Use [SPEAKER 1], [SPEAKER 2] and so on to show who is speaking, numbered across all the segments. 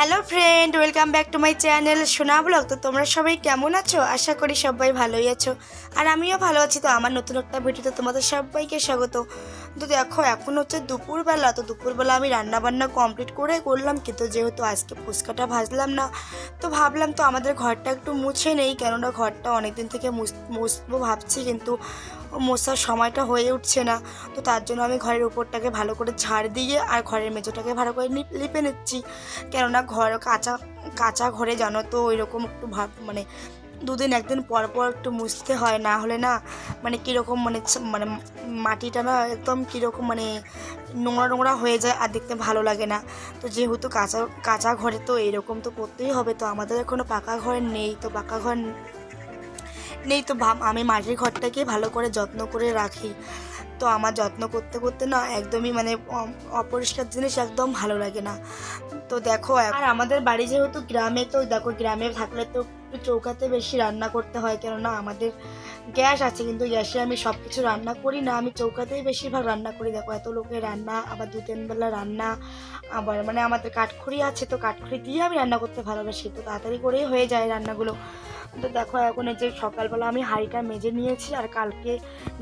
[SPEAKER 1] Hello friend, welcome back to my channel সোনা blog. তো তোমরা সবাই কেমন আছো? আশা করি সবাই ভালোই আছো, আর আমিও ভালো আছি। তো আমার নতুন একটা ভিডিওতে তোমাদের সবাইকে স্বাগত। তো দেখো, এখন হচ্ছে দুপুরবেলা। তো দুপুরবেলা আমি রান্নাবান্না কমপ্লিট করে করলাম, কিন্তু যেহেতু আজকে ফুচকাটা ভাজলাম না, তো ভাবলাম তো আমাদের ঘরটা একটু মুছে নেই, কেননা ঘরটা অনেক দিন থেকে মুছবো ভাবছি, কিন্তু মোছার সময়টা হয়ে উঠছে না। তো তার জন্য আমি ঘরের উপরটাকে ভালো করে ঝাড় দিয়ে আর ঘরের মেঝোটাকে ভালো করে লিপে নিচ্ছি, কেননা ঘর কাঁচা কাঁচা ঘরে জানো তো ওইরকম একটু মানে দুদিন একদিন পর পর একটু মুছতে হয়, না হলে না মানে কীরকম মানে মাটিটা না একদম কীরকম মানে নোংরা নোংরা হয়ে যায়, আর দেখতে ভালো লাগে না। তো যেহেতু কাঁচা কাঁচা ঘরে তো এরকম তো করতেই হবে। তো আমাদের এখনও পাকা ঘর নেই, তো পাকা ঘর নেই তো আমি মাটির ঘরটাকে ভালো করে যত্ন করে রাখি। তো আমার যত্ন করতে করতে না একদমই মানে অপরিষ্কার জিনিস একদম ভালো লাগে না। তো দেখো, আর আমাদের বাড়ি যেহেতু গ্রামে, তো দেখো গ্রামে থাকলে তো একটু চৌকাতে বেশি রান্না করতে হয়, কেননা আমাদের গ্যাস আছে, কিন্তু গ্যাসে আমি সব কিছু রান্না করি না, আমি চৌকাতেই বেশিরভাগ রান্না করি। দেখো এত লোকের রান্না, আবার 2-3 বেলা রান্না, আবার মানে আমাদের কাঠখড়ি আছে, তো কাঠখড়ি দিয়ে আমি রান্না করতে ভালোবাসি, তো তাড়াতাড়ি করেই হয়ে যায় রান্নাগুলো। তো দেখো এখন এই যে সকালবেলা আমি হাঁড়িটা মেজে নিয়েছি, আর কালকে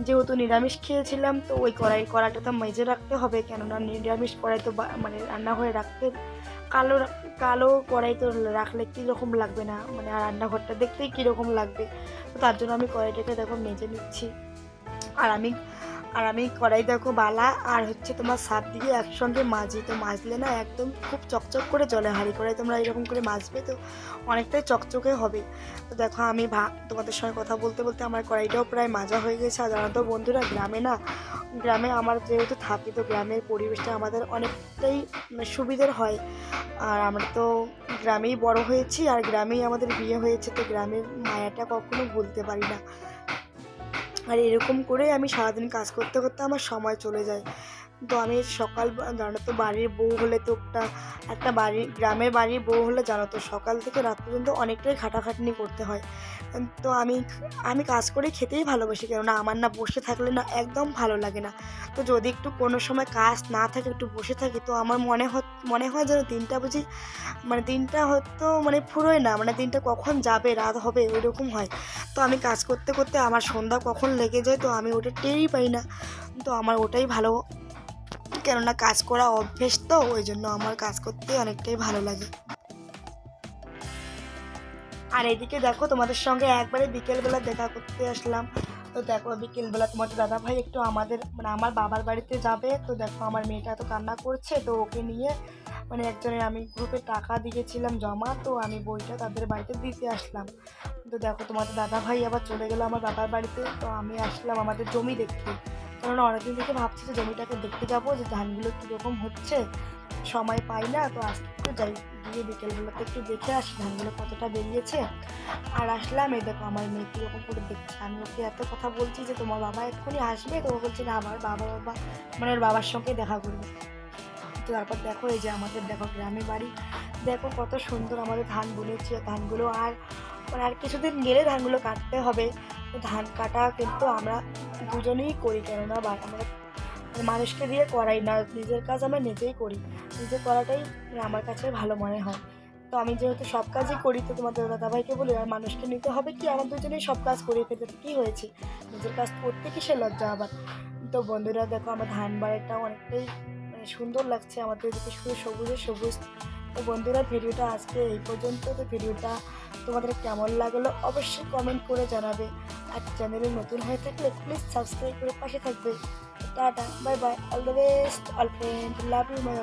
[SPEAKER 1] যেহেতু নিরামিষ খেয়েছিলাম, তো ওই কড়াইটা তো মেজে রাখতে হবে, কেননা নিরামিষ কড়াই তো মানে রান্নাঘরে রাখতে কালো কালো কড়াই তো রাখলে কীরকম লাগবে না, মানে আর রান্নাঘরটা দেখতেই কীরকম লাগবে। তো তার জন্য আমি কড়াইটাকে দেখো মেজে নিচ্ছি। আর আমি কড়াই দেখো বালা আর হচ্ছে তোমার সাপ দিয়ে একসঙ্গে মাজি, তো মাজলে না একদম খুব চকচক করে জ্বলে। হাঁড়ি কড়াই তোমরা এরকম করে মাজবে তো অনেকটাই চকচকে হবে। তো দেখো আমি তোমাদের সঙ্গে কথা বলতে বলতে আমার কড়াইটাও প্রায় মাজা হয়ে গেছে। আর জানো তো বন্ধুরা, গ্রামে আমার যেহেতু থাকি, তো গ্রামের পরিবেশটা আমাদের অনেকটাই সুবিধার হয়। আর আমরা তো গ্রামেই বড় হয়েছি, আর গ্রামেই আমাদের বিয়ে হয়েছে, তো গ্রামের মায়াটা কখনো ভুলতে পারি না। আর এরকম করেই আমি সারাদিন কাজ করতে করতে আমার সময় চলে যায়। তো আমি সকাল জানো তো বাড়ির বউ হলে তো একটা গ্রামের বাড়ির বউ হলে জানো তো সকাল থেকে রাত পর্যন্ত অনেকটাই খাটাখাটনি করতে হয়। তো আমি কাজ করে খেতেই ভালোবাসি, কেননা আমার না বসে থাকলে না একদম ভালো লাগে না। তো যদি একটু কোনো সময় কাজ না থাকে, একটু বসে থাকি, তো আমার মনে হয় যেন দিনটা বুঝি মানে দিনটা হয়তো মানে ফুরোয় না, মানে দিনটা কখন যাবে, রাত হবে, ওইরকম হয়। তো আমি কাজ করতে করতে আমার সন্ধ্যা কখন লেগে যায়, তো আমি ওটা টেরই পাই না। তো আমার ওটাই ভালো, কেননা কাজ করা অভ্যেস, তো ওই জন্য আমার কাজ করতে অনেকটাই ভালো লাগে। আর এদিকে দেখো তোমাদের সঙ্গে একবারে বিকেলবেলা দেখা করতে আসলাম। তো দেখো বিকেলবেলা তোমাদের দাদাভাই একটু মানে আমার বাবার বাড়িতে যাবে। তো দেখো আমার মেয়েটা এত কান্না করছে, তো ওকে নিয়ে মানে একজনের আমি গ্রুপে টাকা দিয়েছিলাম জমা, তো আমি বইটা তাদের বাড়িতে দিতে আসলাম। তো দেখো তোমাদের দাদাভাই আবার চলে গেলো আমার বাবার বাড়িতে, তো আমি আসলাম আমাদের জমি দেখতে, কারণ অনেকদিন থেকে ভাবছি যে জমিটাকে দেখতে যাবো, যে ধানগুলো কীরকম হচ্ছে, সময় পাই না। তো আজকে একটু যাই, গিয়ে বিকেলবেলাতে একটু দেখে আসি ধানগুলো কতটা বেরিয়েছে। আর আসলাম, এই দেখো আমার মেয়ে কীরকম করে দেখছে। আমি ওকে এত কথা বলছি যে তোমার বাবা এক্ষুনি আসবে, তো ও বলছে না আমার বাবা মানে ওর বাবার সঙ্গে দেখা করবে। তো তারপর দেখো এই যে আমাদের দেখো গ্রামে বাড়ি, দেখো কত সুন্দর আমাদের ধান বুনেছি। ধানগুলো আর মানে আর কিছুদিন গেলে ধানগুলো কাটতে হবে। তো ধান কাটা কিন্তু আমরা দুজনেই করি, কেননা আমরা মানুষকে দিয়ে করাই না, নিজের কাজ আমরা নিজেই করি। নিজে করাটাই আমার কাছে ভালো মনে হয়। তো আমি যেহেতু সব কাজই করি, তো তোমাদের দাদাভাইকে বলি আর মানুষকে নিতে হবে কি, আমার দুজনেই সব কাজ করে ফেলতে, কী হয়েছে, নিজের কাজ করতে কিসের লজ্জা আবার। তো বন্ধুরা দেখো আমার ধান বাড়িটা অনেকটাই মানে সুন্দর লাগছে, আমাদের এদিকে শুধু সবুজে সবুজ। তো বন্ধুরা ভিডিওটা আজকে এই পর্যন্ত। তো ভিডিওটা তোমাদের কেমন লাগলো অবশ্যই কমেন্ট করে জানাবে, আর চ্যানেলে নতুন হয়ে থাকলে প্লিজ সাবস্ক্রাইব করে পাশে থাকবে। Tata, bye bye, all the best all friend, love you my